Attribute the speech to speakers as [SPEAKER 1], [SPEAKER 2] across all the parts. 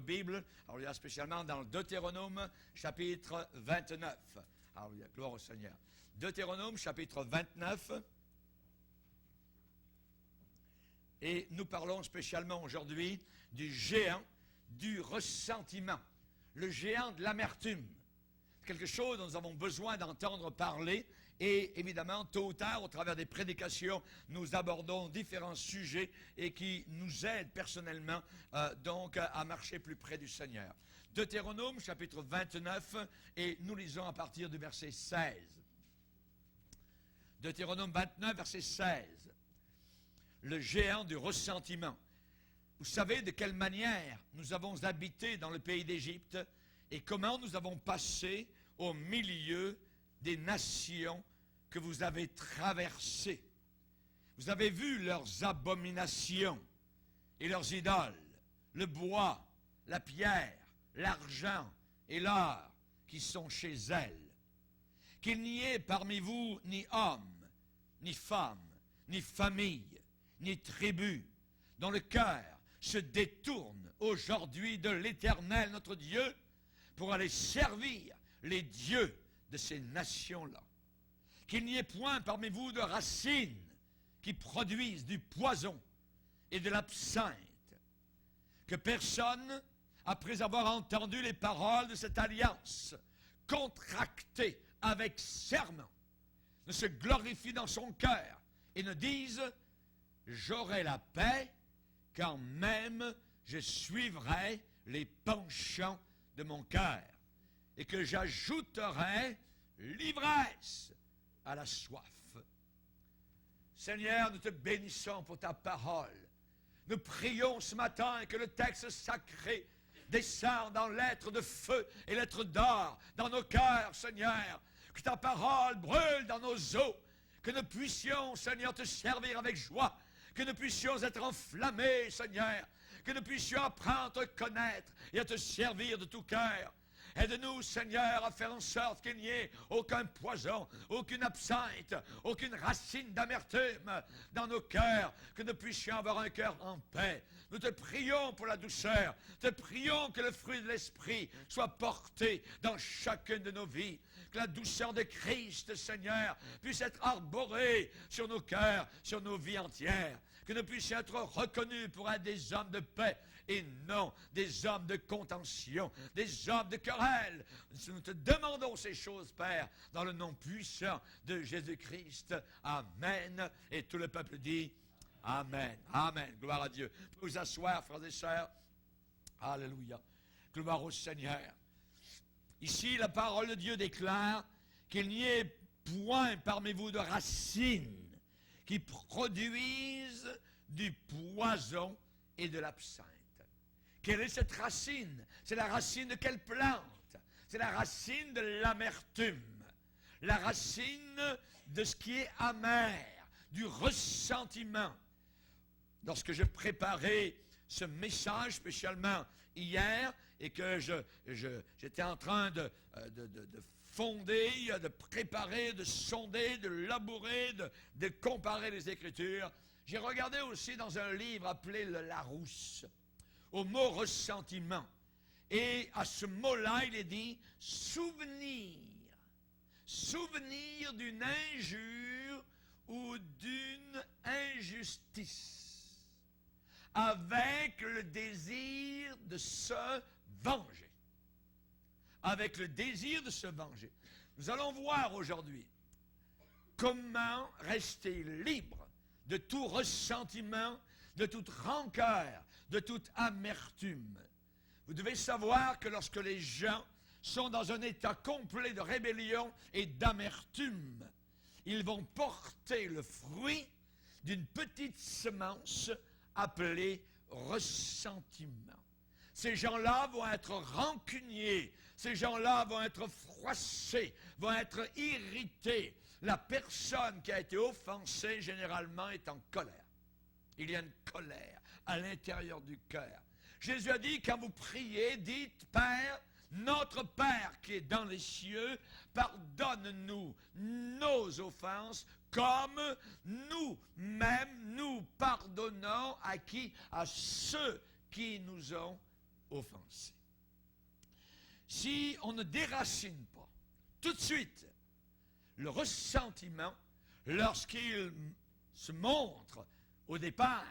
[SPEAKER 1] nos Bibles. Alléluia, spécialement dans le Deutéronome, chapitre 29. Alléluia, gloire au Seigneur. Deutéronome, chapitre 29. Et nous parlons spécialement aujourd'hui du géant du ressentiment, le géant de l'amertume. Quelque chose dont nous avons besoin d'entendre parler. Et évidemment, tôt ou tard, au travers des prédications, nous abordons différents sujets et qui nous aident personnellement donc à marcher plus près du Seigneur. Deutéronome, chapitre 29, et nous lisons à partir du verset 16. Deutéronome 29, verset 16. Le géant du ressentiment. Vous savez de quelle manière nous avons habité dans le pays d'Égypte et comment nous avons passé au milieu des nations que vous avez traversées. Vous avez vu leurs abominations et leurs idoles, le bois, la pierre, l'argent et l'or qui sont chez elles. Qu'il n'y ait parmi vous ni homme, ni femme, ni famille, ni tribu, dont le cœur se détourne aujourd'hui de l'Éternel notre Dieu pour aller servir les dieux de ces nations-là. Qu'il n'y ait point parmi vous de racines qui produisent du poison et de l'absinthe. Que personne, après avoir entendu les paroles de cette alliance contractée avec serment, ne se glorifie dans son cœur et ne dise « J'aurai la paix quand même je suivrai les penchants de mon cœur et que j'ajouterai l'ivresse à la soif. » Seigneur, nous te bénissons pour ta parole. Nous prions ce matin que le texte sacré descende en lettres de feu et lettres d'or dans nos cœurs, Seigneur. Que ta parole brûle dans nos os. Que nous puissions, Seigneur, te servir avec joie. Que nous puissions être enflammés, Seigneur. Que nous puissions apprendre à te connaître et à te servir de tout cœur. Aide-nous, Seigneur, à faire en sorte qu'il n'y ait aucun poison, aucune absinthe, aucune racine d'amertume dans nos cœurs, que nous puissions avoir un cœur en paix. Nous te prions pour la douceur, te prions que le fruit de l'Esprit soit porté dans chacune de nos vies, que la douceur de Christ, Seigneur, puisse être arborée sur nos cœurs, sur nos vies entières, que nous puissions être reconnus pour être des hommes de paix, et non des hommes de contention, des hommes de querelle. Nous te demandons ces choses, Père, dans le nom puissant de Jésus-Christ. Amen. Et tout le peuple dit Amen. Amen. Gloire à Dieu. Vous pouvez vous asseoir, frères et sœurs. Alléluia. Gloire au Seigneur. Ici, la parole de Dieu déclare qu'il n'y ait point parmi vous de racines qui produisent du poison et de l'absinthe. Quelle est cette racine? C'est la racine de quelle plante? C'est la racine de l'amertume. La racine de ce qui est amer, du ressentiment. Lorsque je préparais ce message, spécialement hier, et que j'étais en train de fonder, de préparer, de sonder, de labourer, de comparer les Écritures, j'ai regardé aussi dans un livre appelé le Larousse, au mot ressentiment. Et à ce mot-là, il est dit souvenir. Souvenir d'une injure ou d'une injustice. Avec le désir de se venger. Avec le désir de se venger. Nous allons voir aujourd'hui comment rester libre de tout ressentiment, de toute rancœur, de toute amertume. Vous devez savoir que lorsque les gens sont dans un état complet de rébellion et d'amertume, ils vont porter le fruit d'une petite semence appelée ressentiment. Ces gens-là vont être rancuniers, ces gens-là vont être froissés, vont être irrités. La personne qui a été offensée, généralement, est en colère. Il y a une colère à l'intérieur du cœur. Jésus a dit, quand vous priez, dites, Père, notre Père qui est dans les cieux, pardonne-nous nos offenses, comme nous-mêmes nous pardonnons à qui? À ceux qui nous ont offensé. Si on ne déracine pas tout de suite le ressentiment, lorsqu'il se montre au départ,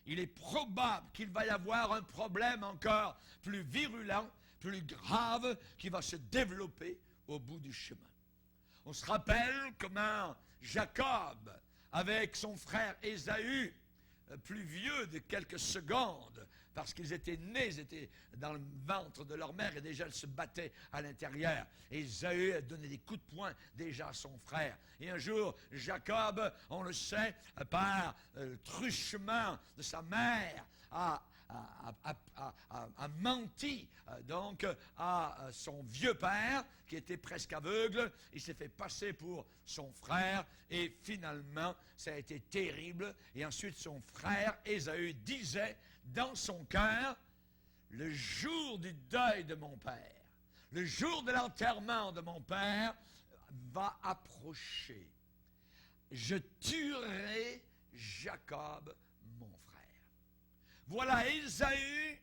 [SPEAKER 1] il est probable qu'il va y avoir un problème encore plus virulent, plus grave, qui va se développer au bout du chemin. On se rappelle comment Jacob, avec son frère Ésaü, plus vieux de quelques secondes, parce qu'ils étaient nés, ils étaient dans le ventre de leur mère et déjà ils se battaient à l'intérieur. Et Ésaü a donné des coups de poing déjà à son frère. Et un jour, Jacob, on le sait, par le truchement de sa mère, a menti donc à son vieux père qui était presque aveugle. Il s'est fait passer pour son frère et finalement ça a été terrible. Et ensuite son frère Ésaü disait dans son cœur: le jour du deuil de mon père, le jour de l'enterrement de mon père va approcher. Je tuerai Jacob mon frère. Voilà Ésaü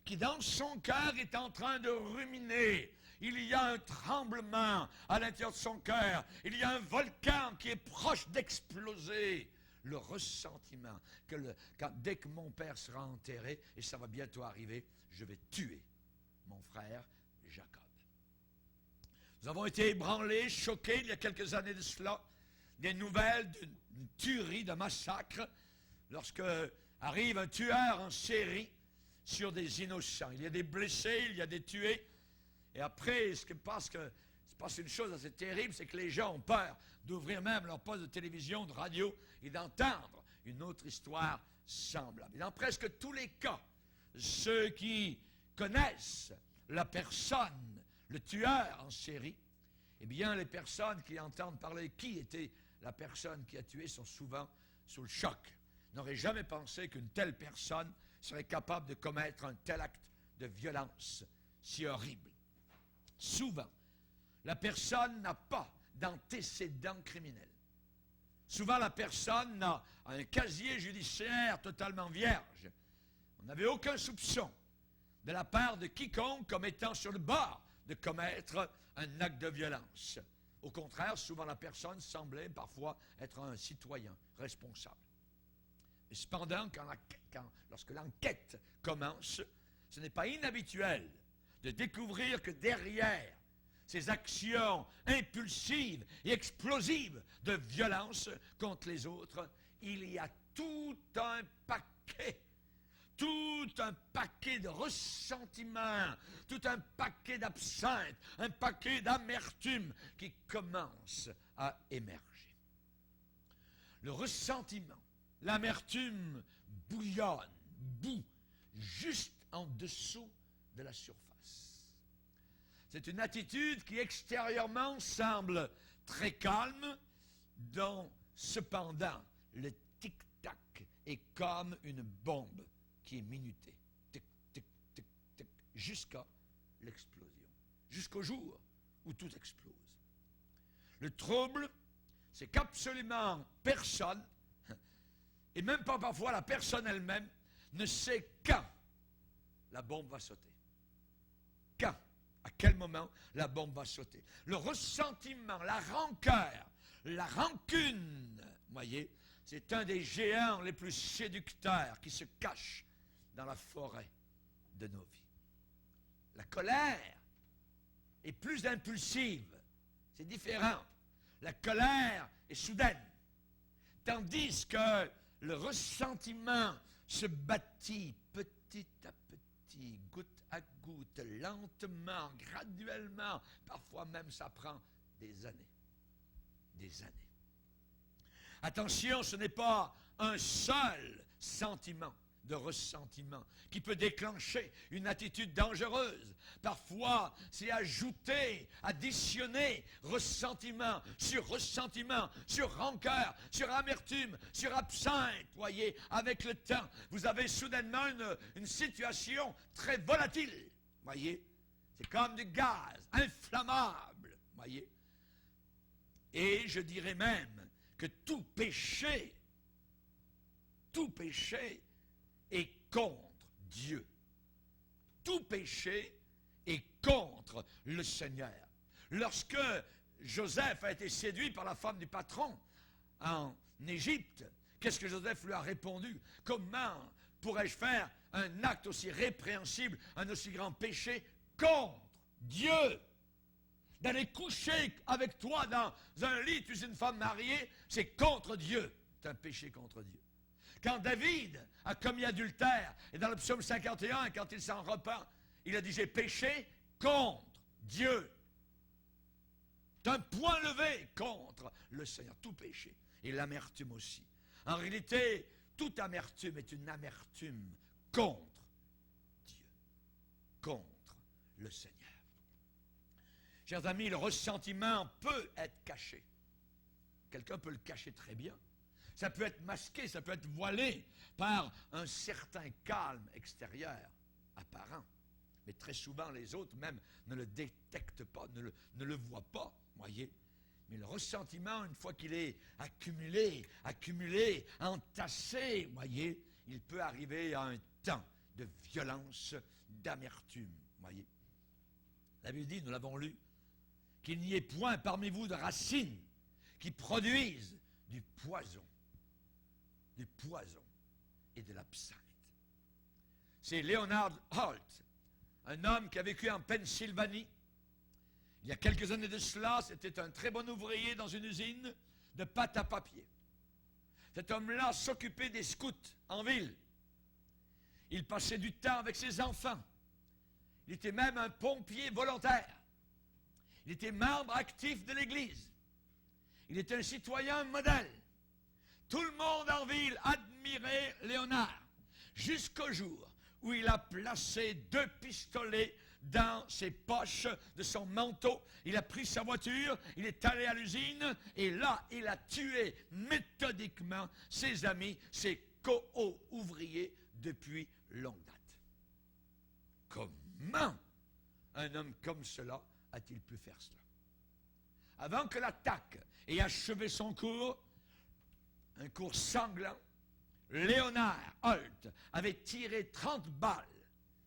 [SPEAKER 1] qui dans son cœur est en train de ruminer. Il y a un tremblement à l'intérieur de son cœur. Il y a un volcan qui est proche d'exploser. Le ressentiment que dès que mon père sera enterré, et ça va bientôt arriver, je vais tuer mon frère Jacob. Nous avons été ébranlés, choqués il y a quelques années de cela, des nouvelles d'une tuerie, d'un massacre, lorsque arrive un tueur en série sur des innocents. Il y a des blessés, il y a des tués. Et après, ce qui se passe une chose assez terrible, c'est que les gens ont peur d'ouvrir même leur poste de télévision, de radio, et d'entendre une autre histoire semblable. Et dans presque tous les cas, ceux qui connaissent la personne, le tueur en série, eh bien, les personnes qui entendent parler qui était la personne qui a tué sont souvent sous le choc. N'aurait jamais pensé qu'une telle personne serait capable de commettre un tel acte de violence si horrible. Souvent, la personne n'a pas d'antécédents criminels. Souvent, la personne a un casier judiciaire totalement vierge. On n'avait aucun soupçon de la part de quiconque comme étant sur le bord de commettre un acte de violence. Au contraire, souvent la personne semblait parfois être un citoyen responsable. Et cependant, lorsque l'enquête commence, ce n'est pas inhabituel de découvrir que derrière ces actions impulsives et explosives de violence contre les autres, il y a tout un paquet de ressentiments, tout un paquet d'absinthe, un paquet d'amertume qui commence à émerger. Le ressentiment, l'amertume bouillonne, bout, juste en dessous de la surface. C'est une attitude qui extérieurement semble très calme, dont cependant le tic-tac est comme une bombe qui est minutée. Tic, tic, tic, tic, jusqu'à l'explosion. Jusqu'au jour où tout explose. Le trouble, c'est qu'absolument personne, et même pas parfois la personne elle-même, ne sait quand la bombe va sauter. Quand, à quel moment la bombe va sauter. Le ressentiment, la rancœur, la rancune, voyez, c'est un des géants les plus séducteurs qui se cachent dans la forêt de nos vies. La colère est plus impulsive, c'est différent. La colère est soudaine, tandis que le ressentiment se bâtit petit à petit, goutte à goutte, lentement, graduellement. Parfois même, ça prend des années. Des années. Attention, ce n'est pas un seul sentiment de ressentiment qui peut déclencher une attitude dangereuse. Parfois, c'est additionner ressentiment, sur rancœur, sur amertume, sur absinthe. Voyez, avec le temps, vous avez soudainement une situation très volatile. Voyez, c'est comme du gaz inflammable. Voyez, et je dirais même que tout péché est contre Dieu. tout péché est contre le Seigneur. Lorsque Joseph a été séduit par la femme du patron en Égypte, qu'est-ce que Joseph lui a répondu? Comment pourrais-je faire un acte aussi répréhensible, un aussi grand péché contre Dieu? D'aller coucher avec toi dans un lit, tu es une femme mariée, c'est contre Dieu. C'est un péché contre Dieu. Quand David a commis adultère, et dans le psaume 51, quand il s'en repent, il a dit, j'ai péché contre Dieu. C'est un point levé contre le Seigneur, tout péché. Et l'amertume aussi. En réalité, toute amertume est une amertume contre Dieu, contre le Seigneur. Chers amis, le ressentiment peut être caché. Quelqu'un peut le cacher très bien. Ça peut être masqué, ça peut être voilé par un certain calme extérieur, apparent. Mais très souvent, les autres même ne le détectent pas, ne le voient pas, voyez. Mais le ressentiment, une fois qu'il est accumulé, entassé, voyez, il peut arriver à un temps de violence, d'amertume, voyez. La Bible dit, nous l'avons lu, qu'il n'y ait point parmi vous de racines qui produisent du poison et de l'absinthe. C'est Leonard Holt, un homme qui a vécu en Pennsylvanie. Il y a quelques années de cela, c'était un très bon ouvrier dans une usine de pâte à papier. Cet homme-là s'occupait des scouts en ville. Il passait du temps avec ses enfants. Il était même un pompier volontaire. Il était membre actif de l'Église. Il était un citoyen modèle. Tout le monde en ville admirait Léonard, jusqu'au jour où il a placé 2 pistolets dans ses poches de son manteau. Il a pris sa voiture, il est allé à l'usine, et là, il a tué méthodiquement ses amis, ses co-ouvriers depuis longue date. Comment un homme comme cela a-t-il pu faire cela? Avant que l'attaque ait achevé son cours, un cours sanglant, Leonard Holt avait tiré 30 balles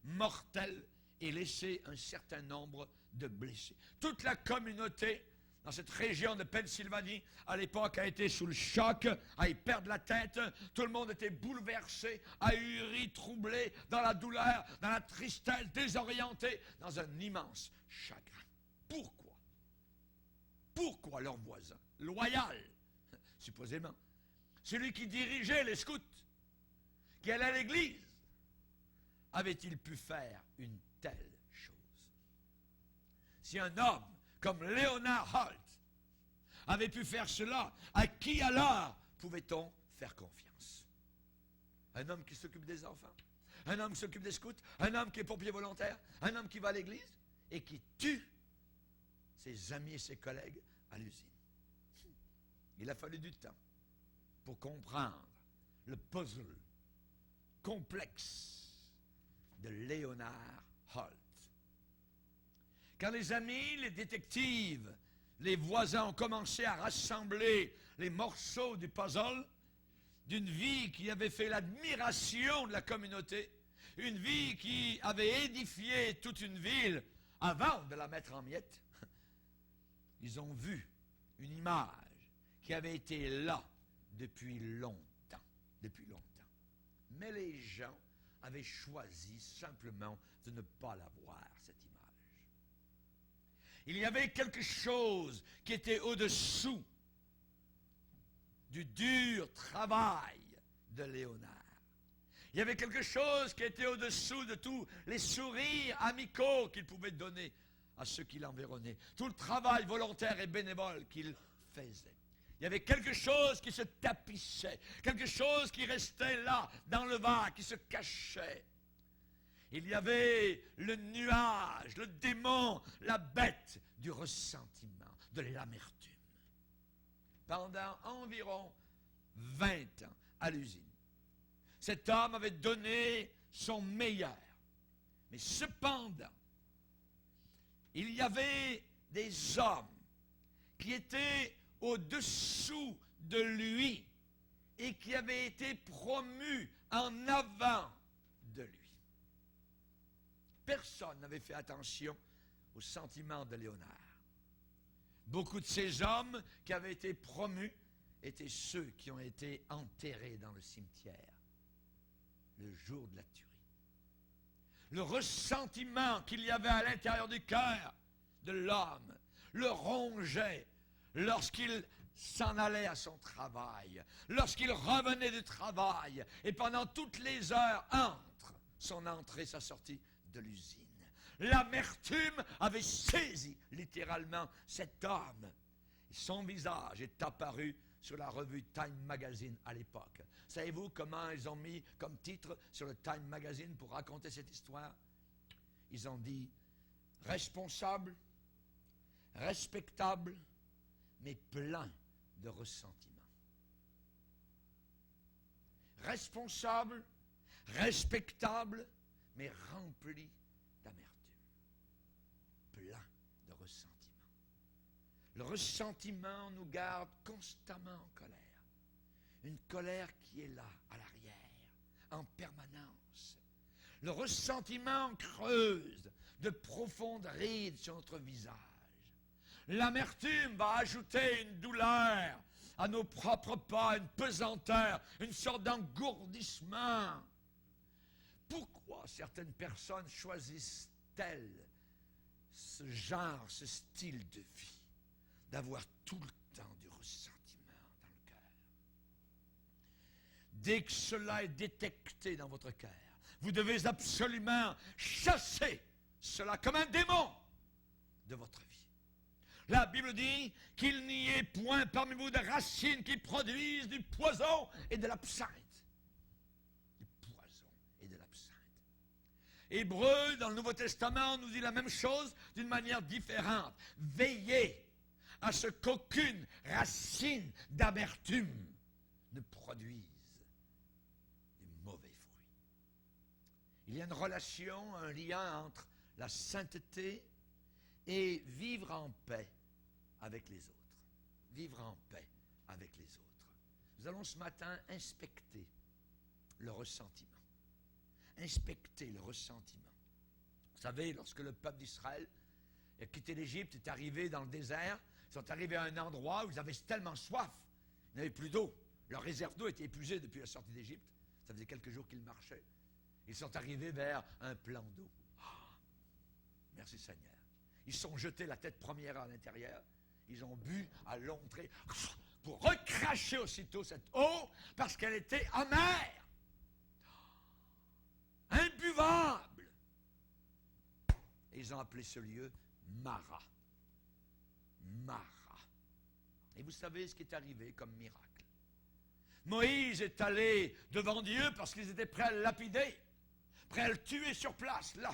[SPEAKER 1] mortelles et laissé un certain nombre de blessés. Toute la communauté dans cette région de Pennsylvanie, à l'époque, a été sous le choc, a y perdre la tête. Tout le monde était bouleversé, ahuri, troublé, dans la douleur, dans la tristesse, désorienté, dans un immense chagrin. Pourquoi? Pourquoi leur voisin, loyal, supposément, celui qui dirigeait les scouts, qui allait à l'église, avait-il pu faire une telle chose? Si un homme comme Leonard Holt avait pu faire cela, à qui alors pouvait-on faire confiance? Un homme qui s'occupe des enfants, un homme qui s'occupe des scouts, un homme qui est pompier volontaire, un homme qui va à l'église et qui tue ses amis et ses collègues à l'usine. Il a fallu du temps pour comprendre le puzzle complexe de Leonard Holt. Quand les amis, les détectives, les voisins ont commencé à rassembler les morceaux du puzzle d'une vie qui avait fait l'admiration de la communauté, une vie qui avait édifié toute une ville avant de la mettre en miettes, ils ont vu une image qui avait été là depuis longtemps. Mais les gens avaient choisi simplement de ne pas la voir, cette image. Il y avait quelque chose qui était au-dessous du dur travail de Léonard. Il y avait quelque chose qui était au-dessous de tous les sourires amicaux qu'il pouvait donner à ceux qui l'environnaient, tout le travail volontaire et bénévole qu'il faisait. Il y avait quelque chose qui se tapissait, quelque chose qui restait là, dans le vent, qui se cachait. Il y avait le nuage, le démon, la bête du ressentiment, de l'amertume. Pendant environ 20 ans à l'usine, cet homme avait donné son meilleur. Mais cependant, il y avait des hommes qui étaient au-dessous de lui et qui avaient été promus en avant de lui. Personne n'avait fait attention aux sentiments de Léonard. Beaucoup de ces hommes qui avaient été promus étaient ceux qui ont été enterrés dans le cimetière le jour de la tuerie. Le ressentiment qu'il y avait à l'intérieur du cœur de l'homme le rongeait lorsqu'il s'en allait à son travail, lorsqu'il revenait du travail, et pendant toutes les heures entre son entrée et sa sortie de l'usine. L'amertume avait saisi littéralement cet homme. Son visage est apparu sur la revue Time Magazine à l'époque. Savez-vous comment ils ont mis comme titre sur le Time Magazine pour raconter cette histoire? Ils ont dit « responsable, respectable, mais plein de ressentiment. » Responsable, respectable, mais rempli d'amertume. Plein de ressentiment. Le ressentiment nous garde constamment en colère. Une colère qui est là, à l'arrière, en permanence. Le ressentiment creuse de profondes rides sur notre visage. L'amertume va ajouter une douleur à nos propres pas, une pesanteur, une sorte d'engourdissement. Pourquoi certaines personnes choisissent-elles ce genre, ce style de vie, d'avoir tout le temps du ressentiment dans le cœur? Dès que cela est détecté dans votre cœur, vous devez absolument chasser cela comme un démon de votre vie. La Bible dit qu'il n'y ait point parmi vous de racines qui produisent du poison et de l'absinthe. Du poison et de l'absinthe. Hébreu, dans le Nouveau Testament, nous dit la même chose d'une manière différente. Veillez à ce qu'aucune racine d'amertume ne produise de mauvais fruits. Il y a une relation, un lien entre la sainteté et vivre en paix avec les autres. Vivre en paix avec les autres. Nous allons ce matin inspecter le ressentiment. Inspecter le ressentiment. Vous savez, lorsque le peuple d'Israël a quitté l'Égypte, est arrivé dans le désert, ils sont arrivés à un endroit où ils avaient tellement soif, ils n'avaient plus d'eau. Leur réserve d'eau était épuisée depuis la sortie d'Égypte. Ça faisait quelques jours qu'ils marchaient. Ils sont arrivés vers un plan d'eau. Oh, merci Seigneur. Ils sont jetés la tête première à l'intérieur. Ils ont bu à longs traits pour recracher aussitôt cette eau parce qu'elle était amère, imbuvable. Et ils ont appelé ce lieu Mara. Mara. Et vous savez ce qui est arrivé comme miracle. Moïse est allé devant Dieu parce qu'ils étaient prêts à le lapider, prêts à le tuer sur place, là.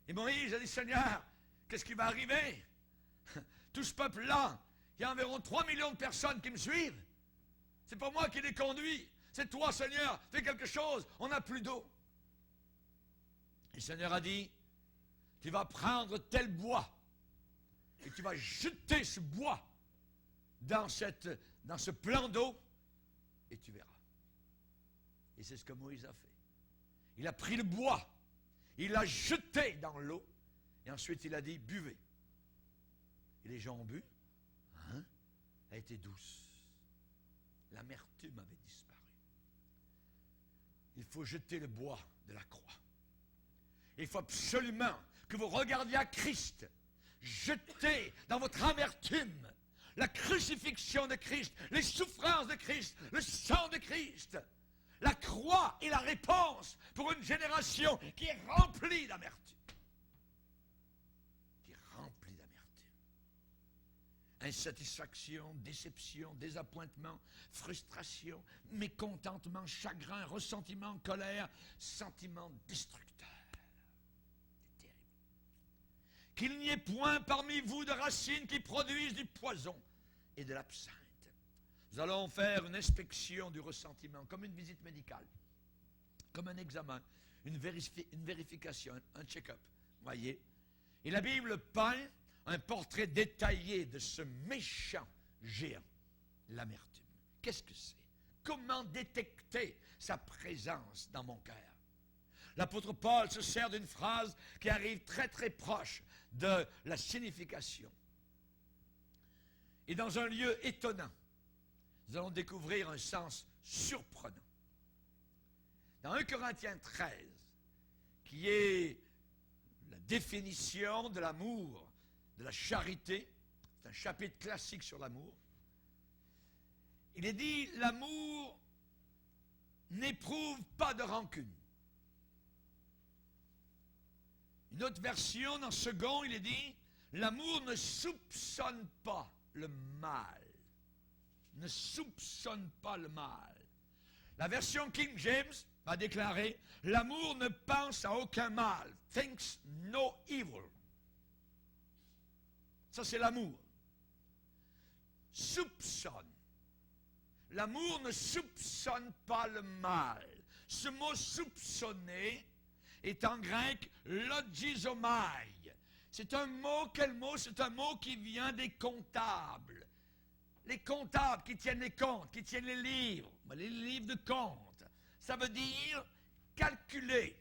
[SPEAKER 1] Et Moïse a dit, Seigneur, qu'est-ce qui va arriver? Tout ce peuple-là, il y a environ 3 millions de personnes qui me suivent. C'est pas moi qui les conduis. C'est toi, Seigneur, fais quelque chose. On n'a plus d'eau. Et le Seigneur a dit, tu vas prendre tel bois et tu vas jeter ce bois dans ce plan d'eau et tu verras. Et c'est ce que Moïse a fait. Il a pris le bois, il l'a jeté dans l'eau et ensuite il a dit, buvez. Et les gens ont bu. Hein? Elle était douce. L'amertume avait disparu. Il faut jeter le bois de la croix. Il faut absolument que vous regardiez à Christ. Jetez dans votre amertume la crucifixion de Christ, les souffrances de Christ, le sang de Christ. La croix est la réponse pour une génération qui est remplie d'amertume. Insatisfaction, déception, désappointement, frustration, mécontentement, chagrin, ressentiment, colère, sentiment destructeur. C'est terrible. Qu'il n'y ait point parmi vous de racines qui produisent du poison et de l'absinthe. Nous allons faire une inspection du ressentiment, comme une visite médicale, comme un examen, une vérification, un check-up. Voyez. Et la Bible peint un portrait détaillé de ce méchant géant, l'amertume. Qu'est-ce que c'est? Comment détecter sa présence dans mon cœur? l'apôtre Paul se sert d'une phrase qui arrive très très proche de la signification. Et dans un lieu étonnant, nous allons découvrir un sens surprenant. Dans 1 Corinthiens 13, qui est la définition de l'amour, de la charité, c'est un chapitre classique sur l'amour, il est dit, l'amour n'éprouve pas de rancune. Une autre version, dans second, il est dit, l'amour ne soupçonne pas le mal. Ne soupçonne pas le mal. La version King James va déclarer, l'amour ne pense à aucun mal. Thinks no evil. Ça, c'est l'amour. Soupçonne. L'amour ne soupçonne pas le mal. Ce mot soupçonner est en grec logizomai. C'est un mot, quel mot? C'est un mot qui vient des comptables. Les comptables qui tiennent les comptes, qui tiennent les livres de comptes. Ça veut dire calculer.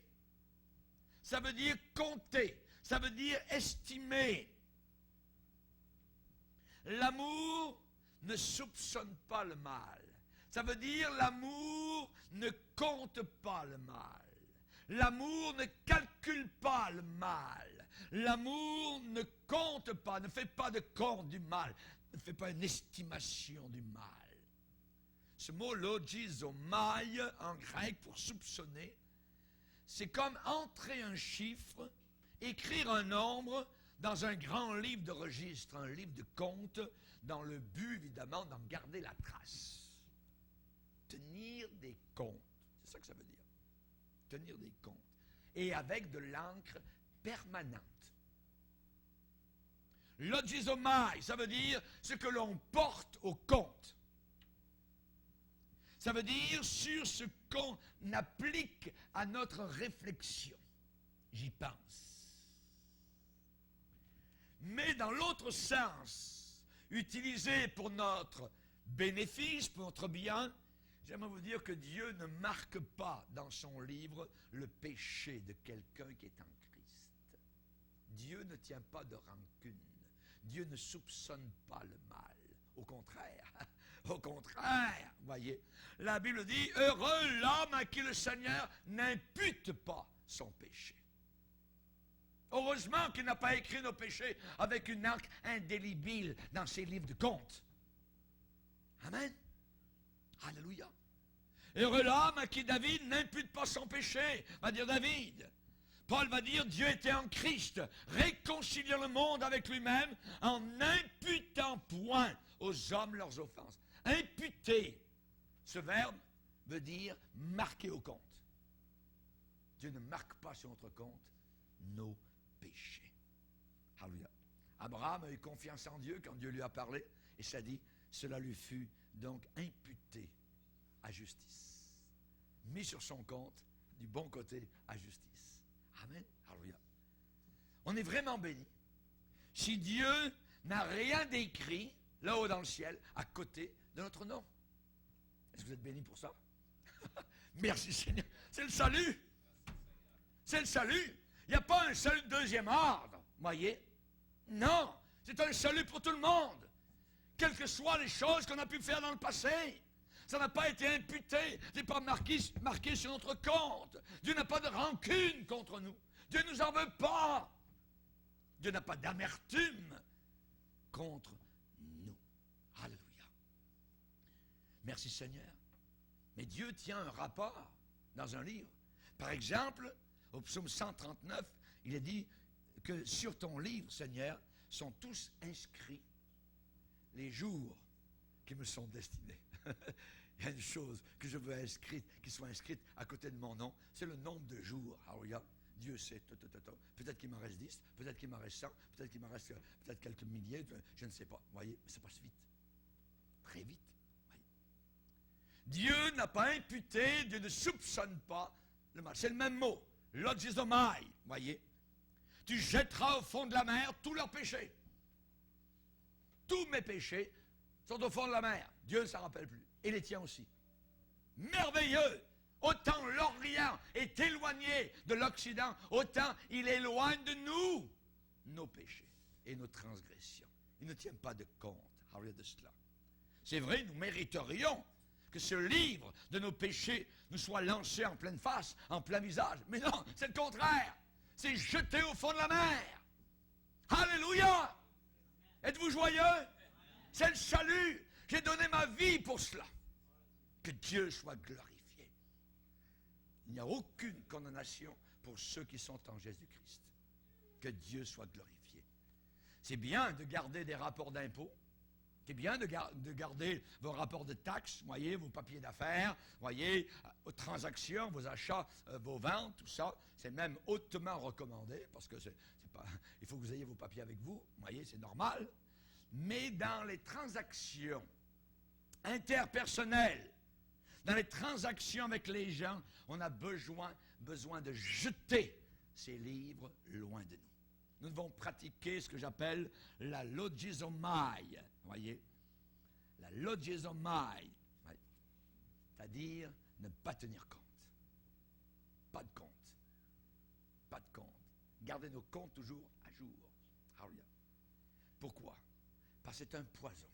[SPEAKER 1] Ça veut dire compter. Ça veut dire estimer. L'amour ne soupçonne pas le mal. Ça veut dire l'amour ne compte pas le mal. L'amour ne calcule pas le mal. L'amour ne compte pas, ne fait pas de compte du mal, ne fait pas une estimation du mal. Ce mot logizomai en grec pour soupçonner, c'est comme entrer un chiffre, écrire un nombre dans un grand livre de registre, un livre de comptes, dans le but évidemment d'en garder la trace. Tenir des comptes, c'est ça que ça veut dire. Tenir des comptes. Et avec de l'encre permanente. Logizomai, ça veut dire ce que l'on porte au compte. Ça veut dire sur ce qu'on applique à notre réflexion. J'y pense. Mais dans l'autre sens, utilisé pour notre bénéfice, pour notre bien, j'aimerais vous dire que Dieu ne marque pas dans son livre le péché de quelqu'un qui est en Christ. Dieu ne tient pas de rancune. Dieu ne soupçonne pas le mal. Au contraire, voyez, la Bible dit, heureux l'homme à qui le Seigneur n'impute pas son péché. Heureusement qu'il n'a pas écrit nos péchés avec une encre indélébile dans ses livres de comptes. Amen. Alléluia. Heureux l'homme à qui David n'impute pas son péché, va dire David. Paul va dire, Dieu était en Christ, réconciliant le monde avec lui-même en n'imputant point aux hommes leurs offenses. Imputer, ce verbe veut dire marquer au compte. Dieu ne marque pas sur notre compte nos péchés. Alléluia. Abraham a eu confiance en Dieu quand Dieu lui a parlé, et ça dit, cela lui fut donc imputé à justice. Mis sur son compte, du bon côté, à justice. Amen. Alléluia. On est vraiment béni. Si Dieu n'a rien d'écrit, là-haut dans le ciel, à côté de notre nom. Est-ce que vous êtes bénis pour ça? Merci Seigneur. C'est le salut. C'est le salut. Il n'y a pas un salut de deuxième ordre, voyez? Non, c'est un salut pour tout le monde. Quelles que soient les choses qu'on a pu faire dans le passé. Ça n'a pas été imputé, n'est pas marqué sur notre compte. Dieu n'a pas de rancune contre nous. Dieu ne nous en veut pas. Dieu n'a pas d'amertume contre nous. Alléluia. Merci Seigneur. Mais Dieu tient un rapport dans un livre. Par exemple, au psaume 139, il est dit que sur ton livre, Seigneur, sont tous inscrits les jours qui me sont destinés. Il y a une chose que je veux inscrite, qui soit inscrite à côté de mon nom, c'est le nombre de jours. Alléluia. Dieu sait. Peut-être qu'il m'en reste 10, peut-être qu'il m'en reste 100, peut-être qu'il m'en reste peut-être quelques milliers, je ne sais pas. Vous voyez, ça passe vite. Très vite. Voyez. Dieu n'a pas imputé, Dieu ne soupçonne pas le mal. C'est le même mot. Logizomai. Voyez. Tu jetteras au fond de la mer tous leurs péchés. Tous mes péchés sont au fond de la mer. Dieu ne s'en rappelle plus. Et les tiens aussi. Merveilleux! Autant l'Orient est éloigné de l'Occident, autant il éloigne de nous nos péchés et nos transgressions. Il ne tient pas de compte, Harriet, de cela. C'est vrai, nous mériterions que ce livre de nos péchés nous soit lancé en pleine face, en plein visage. Mais non, c'est le contraire. C'est jeté au fond de la mer. Alléluia! Êtes-vous joyeux? C'est le salut. J'ai donné ma vie pour cela. Que Dieu soit glorifié. Il n'y a aucune condamnation pour ceux qui sont en Jésus-Christ. Que Dieu soit glorifié. C'est bien de garder des rapports d'impôts. C'est bien de garder vos rapports de taxes, voyez, vos papiers d'affaires, voyez, vos transactions, vos achats, vos ventes, tout ça. C'est même hautement recommandé, parce que c'est pas, il faut que vous ayez vos papiers avec vous, voyez, c'est normal. Mais dans les transactions interpersonnelles, dans les transactions avec les gens, on a besoin de jeter ces livres loin de nous. Nous devons pratiquer ce que j'appelle la logizomai. Voyez? La logizomai. C'est-à-dire ne pas tenir compte. Pas de compte. Pas de compte. Gardez nos comptes toujours à jour. Alléluia. Pourquoi? Parce que c'est un poison.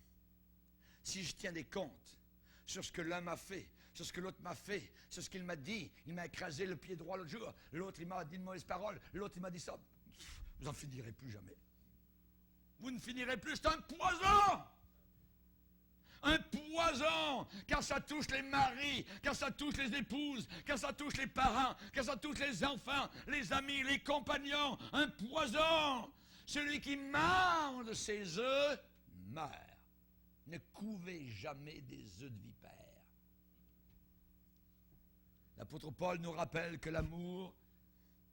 [SPEAKER 1] Si je tiens des comptes sur ce que l'un m'a fait, sur ce que l'autre m'a fait, sur ce qu'il m'a dit, il m'a écrasé le pied droit l'autre jour, l'autre il m'a dit de mauvaises paroles, l'autre il m'a dit ça, vous n'en finirez plus jamais. Vous ne finirez plus, c'est un poison! Un poison, quand ça touche les maris, quand ça touche les épouses, quand ça touche les parents, quand ça touche les enfants, les amis, les compagnons, un poison. Celui qui mange ses œufs meurt. Ne couvez jamais des œufs de vipère. L'apôtre Paul nous rappelle que l'amour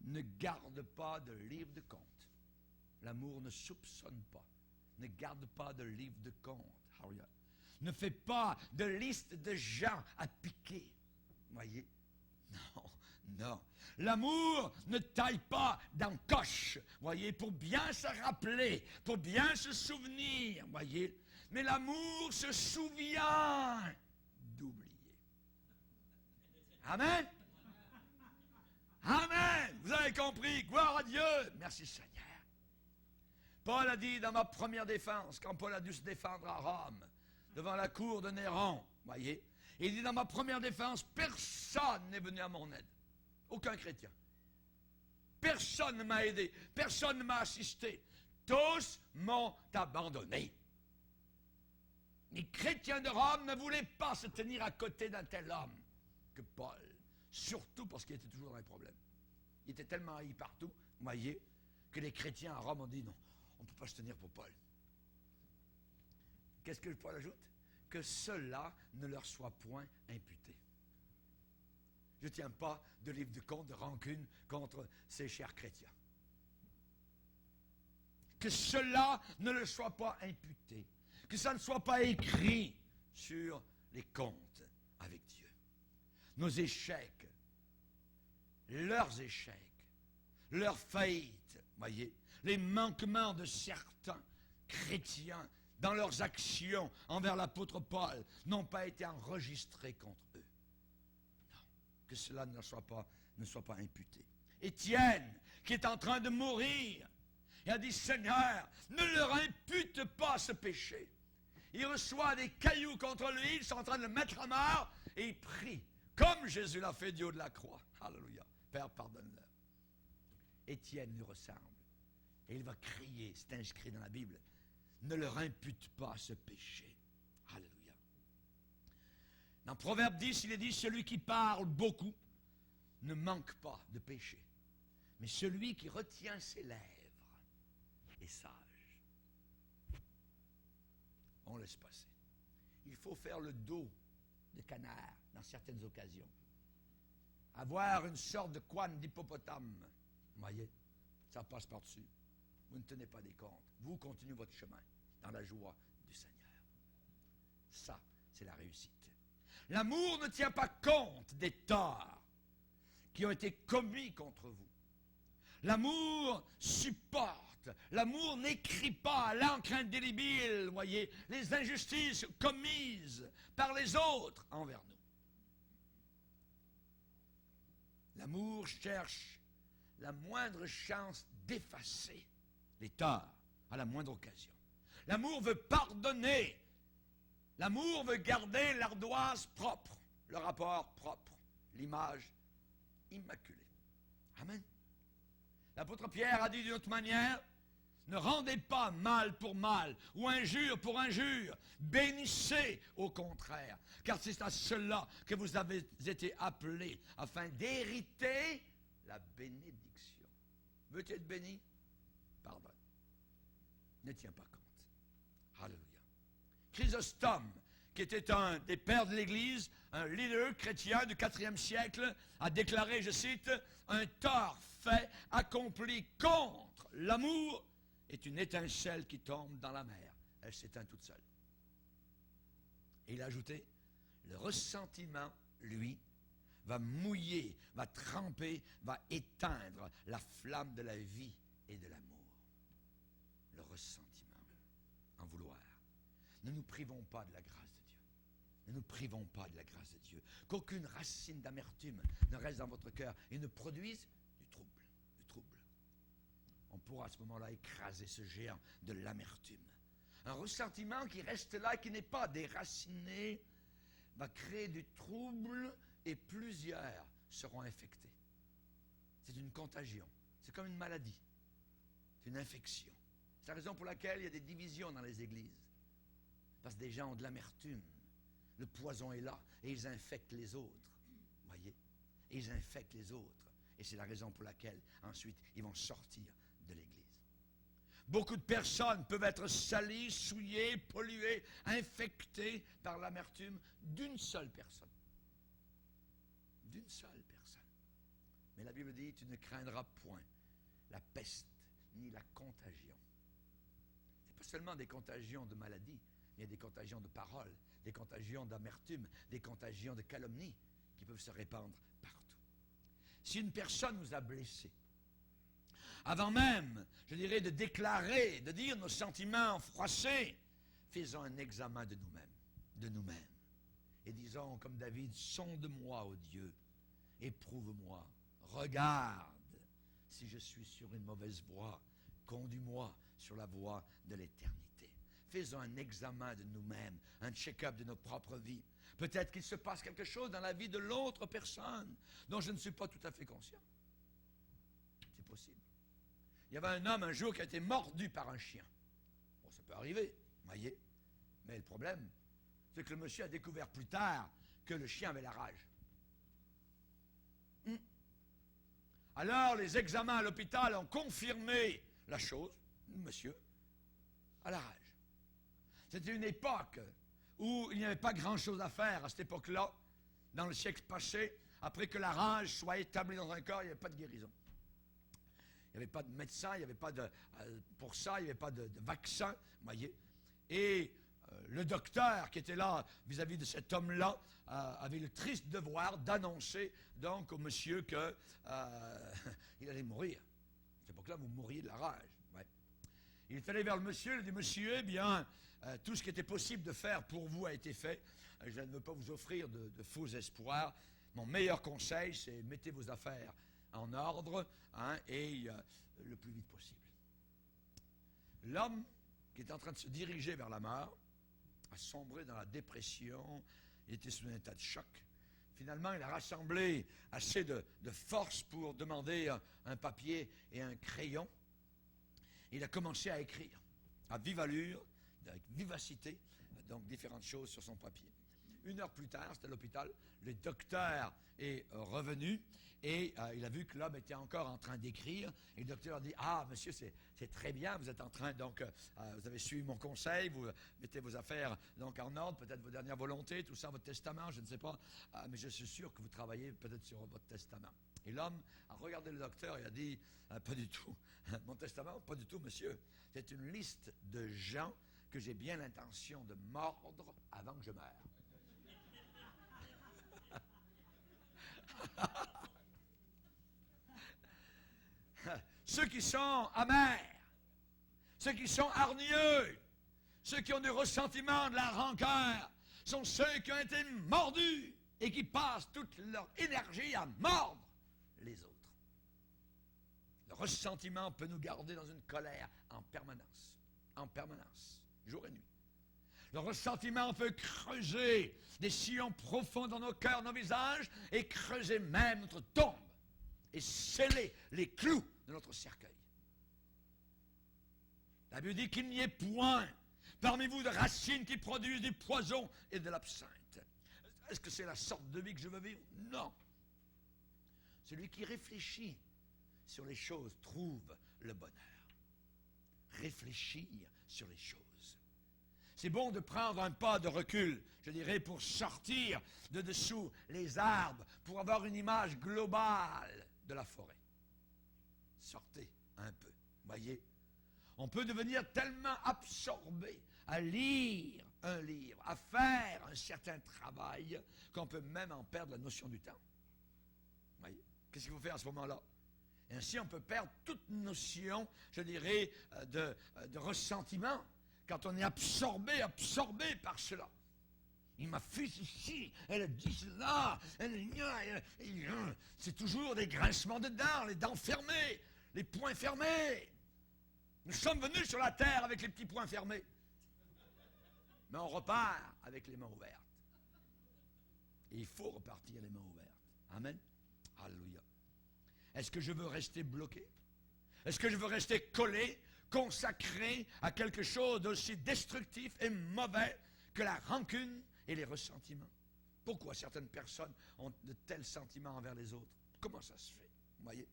[SPEAKER 1] ne garde pas de livre de compte. L'amour ne soupçonne pas, ne garde pas de livre de compte. Hallelujah. Ne fait pas de liste de gens à piquer. Voyez? Non, non. L'amour ne taille pas dans coche, voyez, pour bien se rappeler, pour bien se souvenir, voyez. Mais l'amour se souvient d'oublier. Amen? Amen! Vous avez compris? Gloire à Dieu! Merci Seigneur. Paul a dit dans ma première défense, quand Paul a dû se défendre à Rome, devant la cour de Néron, voyez, il dit dans ma première défense, personne n'est venu à mon aide. Aucun chrétien. Personne ne m'a aidé. Personne ne m'a assisté. Tous m'ont abandonné. Les chrétiens de Rome ne voulaient pas se tenir à côté d'un tel homme que Paul. Surtout parce qu'il était toujours dans les problèmes. Il était tellement haï partout, voyez, que les chrétiens à Rome ont dit non, on ne peut pas se tenir pour Paul. Qu'est-ce que Paul ajoute? Que cela ne leur soit point imputé. Je ne tiens pas de livre de compte de rancune contre ces chers chrétiens. Que cela ne leur soit pas imputé. Que ça ne soit pas écrit sur les comptes avec Dieu. Nos échecs, leurs faillites, voyez, les manquements de certains chrétiens dans leurs actions envers l'apôtre Paul n'ont pas été enregistrés contre eux. Non, que cela ne soit pas imputé. Étienne, qui est en train de mourir, il a dit, Seigneur, ne leur impute pas ce péché. Il reçoit des cailloux contre lui, ils sont en train de le mettre à mort, et il prie, comme Jésus l'a fait du haut de la croix. Alléluia. Père, pardonne-leur. Étienne lui ressemble. Et il va crier, c'est inscrit dans la Bible, ne leur impute pas ce péché. Alléluia. Dans Proverbe 10, il est dit, celui qui parle beaucoup ne manque pas de péché. Mais celui qui retient ses lèvres est sage. On laisse passer. Il faut faire le dos de canard dans certaines occasions. Avoir une sorte de couenne d'hippopotame. Vous voyez, ça passe par-dessus. Vous ne tenez pas des comptes. Vous continuez votre chemin dans la joie du Seigneur. Ça, c'est la réussite. L'amour ne tient pas compte des torts qui ont été commis contre vous. L'amour supporte. L'amour n'écrit pas à l'encre indélébile, voyez, les injustices commises par les autres envers nous. L'amour cherche la moindre chance d'effacer les torts à la moindre occasion. L'amour veut pardonner. L'amour veut garder l'ardoise propre, le rapport propre, l'image immaculée. Amen. L'apôtre Pierre a dit d'une autre manière, ne rendez pas mal pour mal ou injure pour injure. Bénissez au contraire, car c'est à cela que vous avez été appelés, afin d'hériter la bénédiction. Veux-tu être béni? Pardonne. Ne tiens pas compte. Alléluia. Chrysostome, qui était un des pères de l'Église, un leader chrétien du IVe siècle, a déclaré, je cite, « Un tort fait accompli contre l'amour est une étincelle qui tombe dans la mer. Elle s'éteint toute seule. » Et il a ajouté, « Le ressentiment, lui, va mouiller, va tremper, va éteindre la flamme de la vie et de l'amour. » Le ressentiment, en vouloir. Ne nous privons pas de la grâce de Dieu. Ne nous privons pas de la grâce de Dieu. Qu'aucune racine d'amertume ne reste dans votre cœur et ne produise du trouble. On pourra à ce moment-là écraser ce géant de l'amertume. Un ressentiment qui reste là, qui n'est pas déraciné, va créer du trouble et plusieurs seront infectés. C'est une contagion. C'est comme une maladie. C'est une infection. C'est la raison pour laquelle il y a des divisions dans les églises. Parce que des gens ont de l'amertume. Le poison est là et ils infectent les autres. Voyez? Et ils infectent les autres. Et c'est la raison pour laquelle, ensuite, ils vont sortir de l'Église. Beaucoup de personnes peuvent être salies, souillées, polluées, infectées par l'amertume d'une seule personne. D'une seule personne. Mais la Bible dit, tu ne craindras point la peste ni la contagion. Ce n'est pas seulement des contagions de maladie, il y a des contagions de paroles, des contagions d'amertume, des contagions de calomnie qui peuvent se répandre partout. Si une personne nous a blessés, avant même, je dirais, de déclarer, de dire nos sentiments froissés, faisons un examen de nous-mêmes. Et disons, comme David, sonde-moi, ô Dieu, éprouve-moi, regarde si je suis sur une mauvaise voie, conduis-moi sur la voie de l'éternité. Faisons un examen de nous-mêmes, un check-up de nos propres vies. Peut-être qu'il se passe quelque chose dans la vie de l'autre personne dont je ne suis pas tout à fait conscient. C'est possible. Il y avait un homme un jour qui a été mordu par un chien. Bon, ça peut arriver, voyez. Mais le problème, c'est que le monsieur a découvert plus tard que le chien avait la rage. Alors, les examens à l'hôpital ont confirmé la chose. Le monsieur a la rage. C'était une époque où il n'y avait pas grand-chose à faire à cette époque-là, dans le siècle passé. Après que la rage soit établie dans un corps, il n'y avait pas de guérison. Il n'y avait pas de médecin, il n'y avait pas de... pour ça, il n'y avait pas de vaccin, voyez. Et le docteur qui était là vis-à-vis de cet homme-là avait le triste devoir d'annoncer donc au monsieur que il allait mourir. À cette époque-là, vous mourriez de la rage. Ouais. Il est allé vers le monsieur, il a dit, monsieur, eh bien, tout ce qui était possible de faire pour vous a été fait. Je ne veux pas vous offrir de faux espoirs. Mon meilleur conseil, c'est mettez vos affaires en ordre et le plus vite possible. L'homme qui était en train de se diriger vers la mort a sombré dans la dépression, il était sous un état de choc. Finalement, il a rassemblé assez de force pour demander un papier et un crayon. Il a commencé à écrire à vive allure, avec vivacité, donc différentes choses sur son papier. 1 heure plus tard, c'était à l'hôpital, le docteur est revenu et il a vu que l'homme était encore en train d'écrire. Et le docteur a dit, « Ah, monsieur, c'est très bien, vous êtes en train, donc, vous avez suivi mon conseil, vous mettez vos affaires donc en ordre, peut-être vos dernières volontés, tout ça, votre testament, je ne sais pas, mais je suis sûr que vous travaillez peut-être sur votre testament. » Et l'homme a regardé le docteur et a dit, « Pas du tout, mon testament, pas du tout, monsieur. C'est une liste de gens que j'ai bien l'intention de mordre avant que je meure. » Ceux qui sont amers, ceux qui sont hargneux, ceux qui ont du ressentiment, de la rancœur, sont ceux qui ont été mordus et qui passent toute leur énergie à mordre les autres. Le ressentiment peut nous garder dans une colère en permanence, jour et nuit. Le ressentiment peut creuser des sillons profonds dans nos cœurs, nos visages, et creuser même notre tombe, et sceller les clous de notre cercueil. La Bible dit qu'il n'y ait point parmi vous de racines qui produisent du poison et de l'absinthe. Est-ce que c'est la sorte de vie que je veux vivre? Non. Celui qui réfléchit sur les choses trouve le bonheur. Réfléchir sur les choses. C'est bon de prendre un pas de recul, je dirais, pour sortir de dessous les arbres, pour avoir une image globale de la forêt. Sortez un peu, voyez. On peut devenir tellement absorbé à lire un livre, à faire un certain travail, qu'on peut même en perdre la notion du temps. Voyez? Qu'est-ce qu'il faut faire à ce moment-là? Et ainsi, on peut perdre toute notion, je dirais, de ressentiment, quand on est absorbé par cela. Il m'a fait ceci, elle a dit cela, c'est toujours des grincements de dents, les dents fermées, les poings fermés. Nous sommes venus sur la terre avec les petits poings fermés. Mais on repart avec les mains ouvertes. Et il faut repartir les mains ouvertes. Amen. Alléluia. Est-ce que je veux rester bloqué? Est-ce que je veux rester collé, consacré à quelque chose d'aussi destructif et mauvais que la rancune et les ressentiments? Pourquoi certaines personnes ont de tels sentiments envers les autres? Comment ça se fait? Vous voyez?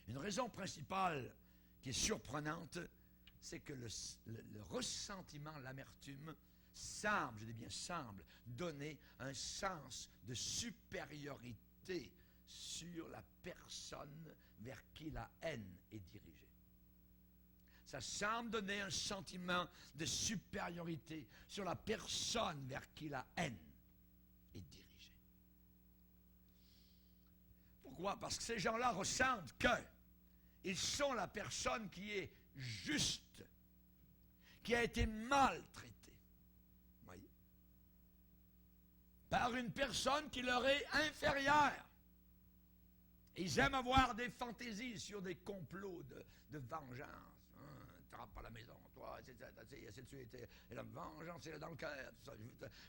[SPEAKER 1] Une raison principale qui est surprenante, c'est que le ressentiment, l'amertume, semble, je dis bien semble, donner un sens de supériorité sur la personne vers qui la haine est dirigée. Ça semble donner un sentiment de supériorité sur la personne vers qui la haine est dirigée. Pourquoi? Parce que ces gens-là ressentent qu'ils sont la personne qui est juste, qui a été maltraitée. Voyez? Par une personne qui leur est inférieure. Ils aiment avoir des fantaisies sur des complots de vengeance. Tu rentres pas à la maison, toi, ainsi de suite. Et la vengeance, c'est dans le cœur.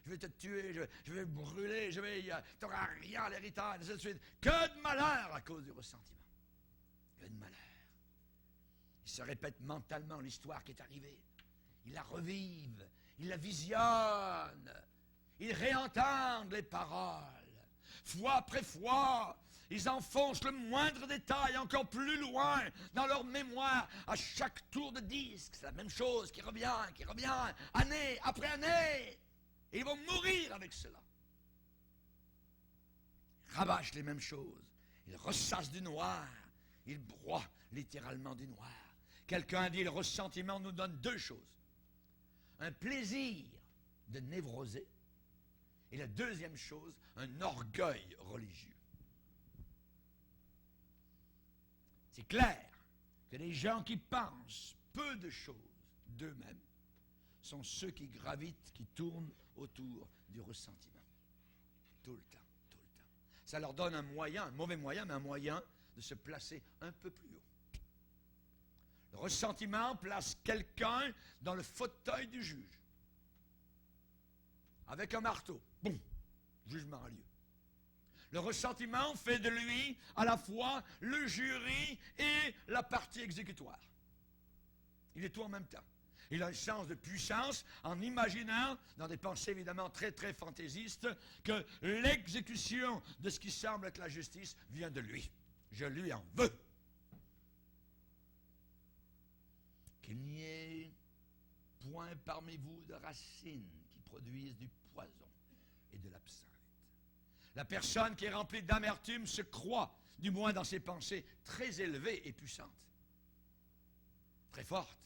[SPEAKER 1] Je vais te tuer, je vais brûler, tu n'auras rien à l'héritage, ainsi de suite. Que de malheur à cause du ressentiment. Que de malheur. Ils se répètent mentalement l'histoire qui est arrivée. Ils la revivent, ils la visionnent, ils réentendent les paroles. Fois après fois, ils enfoncent le moindre détail encore plus loin dans leur mémoire. À chaque tour de disque, c'est la même chose qui revient, année après année. Et ils vont mourir avec cela. Ils rabâchent les mêmes choses. Ils ressassent du noir. Ils broient littéralement du noir. Quelqu'un a dit, le ressentiment nous donne deux choses. Un plaisir de névroser. Et la deuxième chose, un orgueil religieux. C'est clair que les gens qui pensent peu de choses d'eux-mêmes sont ceux qui gravitent, qui tournent autour du ressentiment. Tout le temps, tout le temps. Ça leur donne un moyen, un mauvais moyen, mais un moyen de se placer un peu plus haut. Le ressentiment place quelqu'un dans le fauteuil du juge. Avec un marteau. Boum! Jugement a lieu. Le ressentiment fait de lui à la fois le jury et la partie exécutoire. Il est tout en même temps. Il a un sens de puissance en imaginant, dans des pensées évidemment très très fantaisistes, que l'exécution de ce qui semble être la justice vient de lui. Je lui en veux. Qu'il n'y ait point parmi vous de racines qui produisent du poison et de l'absinthe. La personne qui est remplie d'amertume se croit, du moins dans ses pensées, très élevée et puissante. Très forte.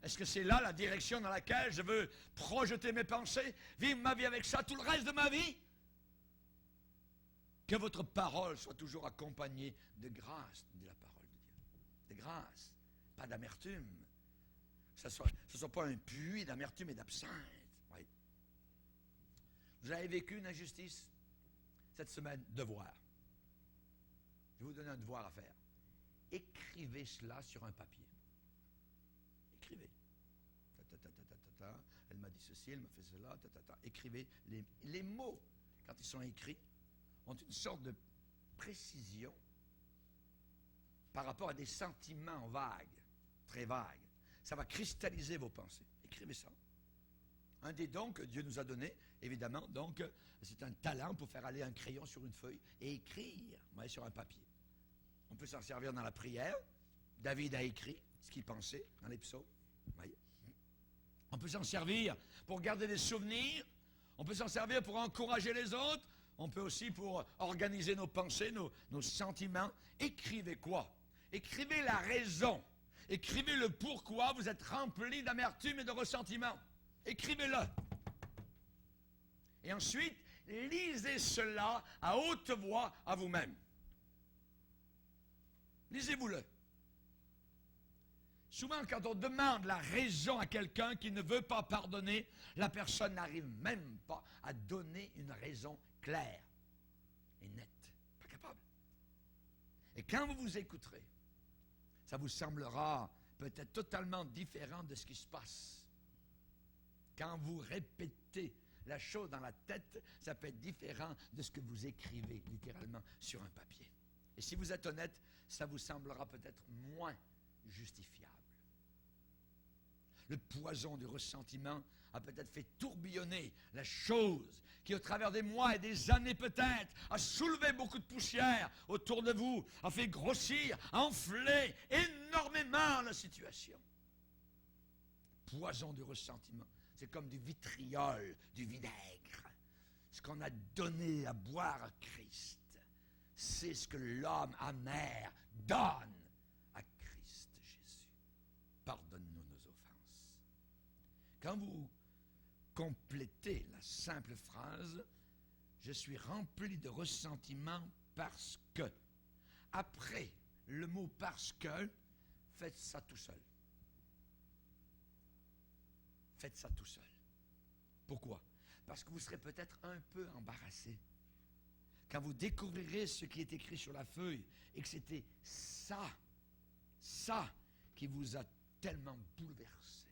[SPEAKER 1] Est-ce que c'est là la direction dans laquelle je veux projeter mes pensées, vivre ma vie avec ça tout le reste de ma vie? Que votre parole soit toujours accompagnée de grâce, dit la parole de Dieu. De grâce, pas d'amertume. Que ce soit pas un puits d'amertume et d'absinthe. Oui. Vous avez vécu une injustice cette semaine, devoir. Je vais vous donner un devoir à faire. Écrivez cela sur un papier. Écrivez. Elle m'a dit ceci, elle m'a fait cela. Écrivez. Les mots, quand ils sont écrits, ont une sorte de précision par rapport à des sentiments vagues, très vagues. Ça va cristalliser vos pensées. Écrivez ça. Un des dons que Dieu nous a donné, évidemment, donc, c'est un talent pour faire aller un crayon sur une feuille et écrire, sur un papier. On peut s'en servir dans la prière. David a écrit ce qu'il pensait dans les psaumes. Voyez. On peut s'en servir pour garder des souvenirs. On peut s'en servir pour encourager les autres. On peut aussi pour organiser nos pensées, nos sentiments. Écrivez quoi? Écrivez la raison. Écrivez le pourquoi vous êtes rempli d'amertume et de ressentiment. Écrivez-le. Et ensuite, lisez cela à haute voix à vous-même. Lisez-vous-le. Souvent, quand on demande la raison à quelqu'un qui ne veut pas pardonner, la personne n'arrive même pas à donner une raison claire et nette. Pas capable. Et quand vous vous écouterez, ça vous semblera peut-être totalement différent de ce qui se passe. Quand vous répétez la chose dans la tête, ça peut être différent de ce que vous écrivez littéralement sur un papier. Et si vous êtes honnête, ça vous semblera peut-être moins justifiable. Le poison du ressentiment a peut-être fait tourbillonner la chose qui, au travers des mois et des années peut-être, a soulevé beaucoup de poussière autour de vous, a fait grossir, enfler énormément la situation. Poison du ressentiment, c'est comme du vitriol, du vinaigre. Ce qu'on a donné à boire à Christ, c'est ce que l'homme amer donne à Christ Jésus. Pardonne-nous nos offenses. Quand vous complétez la simple phrase « Je suis rempli de ressentiment parce que », après le mot « parce que », faites ça tout seul. Faites ça tout seul. Pourquoi? Parce que vous serez peut-être un peu embarrassé quand vous découvrirez ce qui est écrit sur la feuille et que c'était ça qui vous a tellement bouleversé,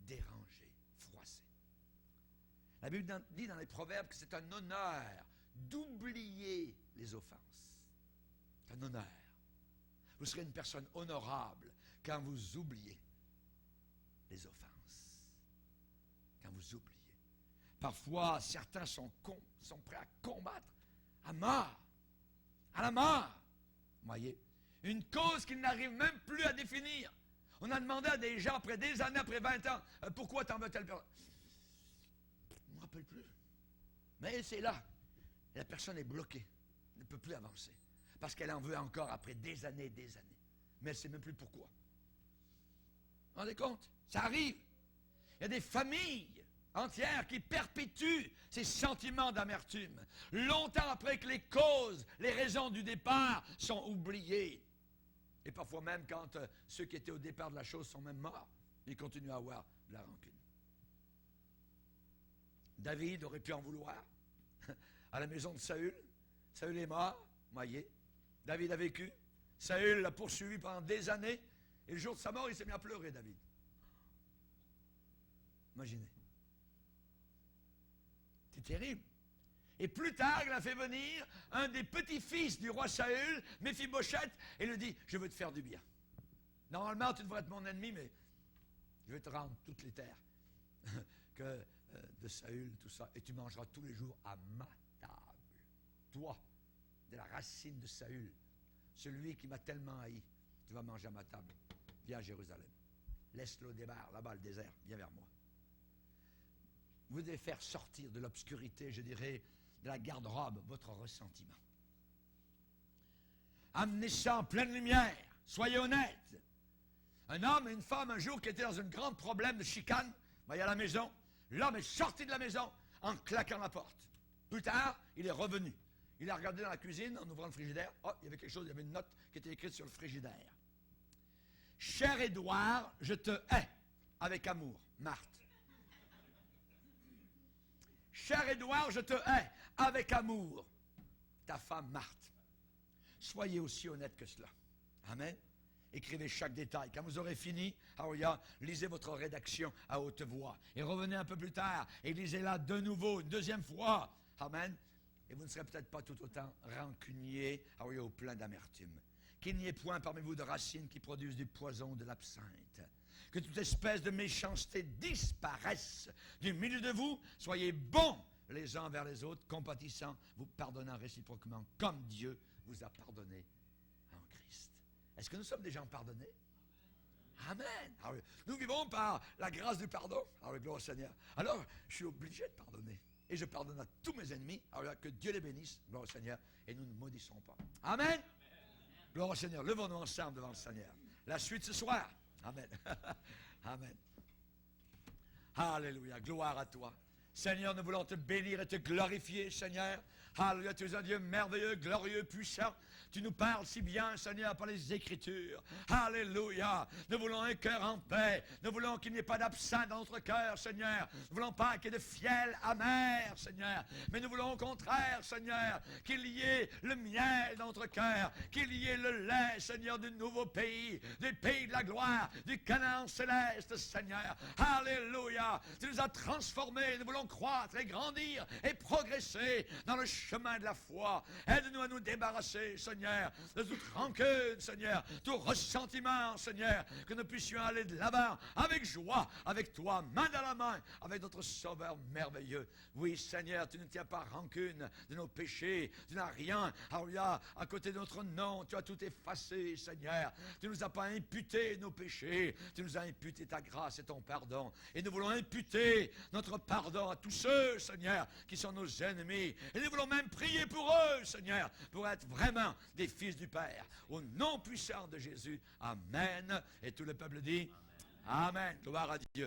[SPEAKER 1] dérangé, froissé. La Bible dit dans les Proverbes que c'est un honneur d'oublier les offenses. C'est un honneur. Vous serez une personne honorable quand vous oubliez les offenses. Quand vous oubliez. Parfois, certains sont prêts à combattre à mort. À la mort. Vous voyez? Une cause qu'ils n'arrivent même plus à définir. On a demandé à des gens, après des années, après 20 ans, pourquoi t'en veux telle personne? Je ne me rappelle plus. Mais c'est là. La personne est bloquée. Elle ne peut plus avancer. Parce qu'elle en veut encore après des années et des années. Mais elle ne sait même plus pourquoi. Vous vous rendez compte? Ça arrive. Il y a des familles entières qui perpétuent ces sentiments d'amertume. Longtemps après que les causes, les raisons du départ sont oubliées. Et parfois même quand ceux qui étaient au départ de la chose sont même morts, ils continuent à avoir de la rancune. David aurait pu en vouloir à la maison de Saül. Saül est mort, voyez. David a vécu. Saül l'a poursuivi pendant des années. Et le jour de sa mort, il s'est mis à pleurer, David. Imaginez. C'est terrible. Et plus tard, il a fait venir un des petits-fils du roi Saül, Méphibosheth, et lui dit, je veux te faire du bien. Normalement, tu devrais être mon ennemi, mais je vais te rendre toutes les terres de Saül, tout ça, et tu mangeras tous les jours à ma table. Toi, de la racine de Saül, celui qui m'a tellement haï, tu vas manger à ma table. Viens à Jérusalem. Laisse-le au départ, là-bas, le désert, viens vers moi. Vous devez faire sortir de l'obscurité, je dirais, de la garde-robe, votre ressentiment. Amenez ça en pleine lumière. Soyez honnête. Un homme et une femme, un jour, qui étaient dans un grand problème de chicane, voyez à la maison, l'homme est sorti de la maison en claquant la porte. Plus tard, il est revenu. Il a regardé dans la cuisine, en ouvrant le frigidaire. Oh, il y avait quelque chose, il y avait une note qui était écrite sur le frigidaire. « Cher Édouard, je te hais avec amour, Marthe. » Cher Édouard, je te hais avec amour, ta femme Marthe. soyez aussi honnête que cela. Amen. Écrivez chaque détail. Quand vous aurez fini, alléluia, lisez votre rédaction à haute voix. Et revenez un peu plus tard et lisez-la de nouveau, une deuxième fois. Amen. Et vous ne serez peut-être pas tout autant rancunier, alléluia, ou plein d'amertume. Qu'il n'y ait point parmi vous de racines qui produisent du poison, de l'absinthe. Que toute espèce de méchanceté disparaisse du milieu de vous. Soyez bons les uns envers les autres, compatissants, vous pardonnant réciproquement, comme Dieu vous a pardonné en Christ. Est-ce que nous sommes des gens pardonnés? Amen. Alors, nous vivons par la grâce du pardon. Alors, gloire au Seigneur. Alors, je suis obligé de pardonner. Et je pardonne à tous mes ennemis. Alors, que Dieu les bénisse, gloire au Seigneur. Et nous ne maudissons pas. Amen. Gloire au Seigneur. Levons-nous ensemble devant le Seigneur. La suite ce soir. Amen. Amen. Alléluia. Gloire à toi. Seigneur, nous voulons te bénir et te glorifier, Seigneur. Alléluia, tu es un Dieu merveilleux, glorieux, puissant. Tu nous parles si bien, Seigneur, par les Écritures. Alléluia. Nous voulons un cœur en paix. Nous voulons qu'il n'y ait pas d'absinthe dans notre cœur, Seigneur. Nous ne voulons pas qu'il y ait de fiel amer, Seigneur. Mais nous voulons au contraire, Seigneur, qu'il y ait le miel dans notre cœur. Qu'il y ait le lait, Seigneur, du nouveau pays, du pays de la gloire, du Canaan céleste, Seigneur. Alléluia. Tu nous as transformés. Nous voulons croître et grandir et progresser dans le chemin de la foi. Aide-nous à nous débarrasser, Seigneur, de toute rancune, Seigneur, tout ressentiment, Seigneur, que nous puissions aller de l'avant avec joie, avec toi, main dans la main, avec notre Sauveur merveilleux. Oui, Seigneur, tu ne tiens pas rancune de nos péchés, tu n'as rien, alléluia, à côté de notre nom, tu as tout effacé, Seigneur. Tu ne nous as pas imputé nos péchés, tu nous as imputé ta grâce et ton pardon. Et nous voulons imputer notre pardon à tous ceux, Seigneur, qui sont nos ennemis. Et nous voulons même prier pour eux, Seigneur, pour être vraiment des fils du Père. Au nom puissant de Jésus. Amen. Et tout le peuple dit Amen. Gloire à Dieu.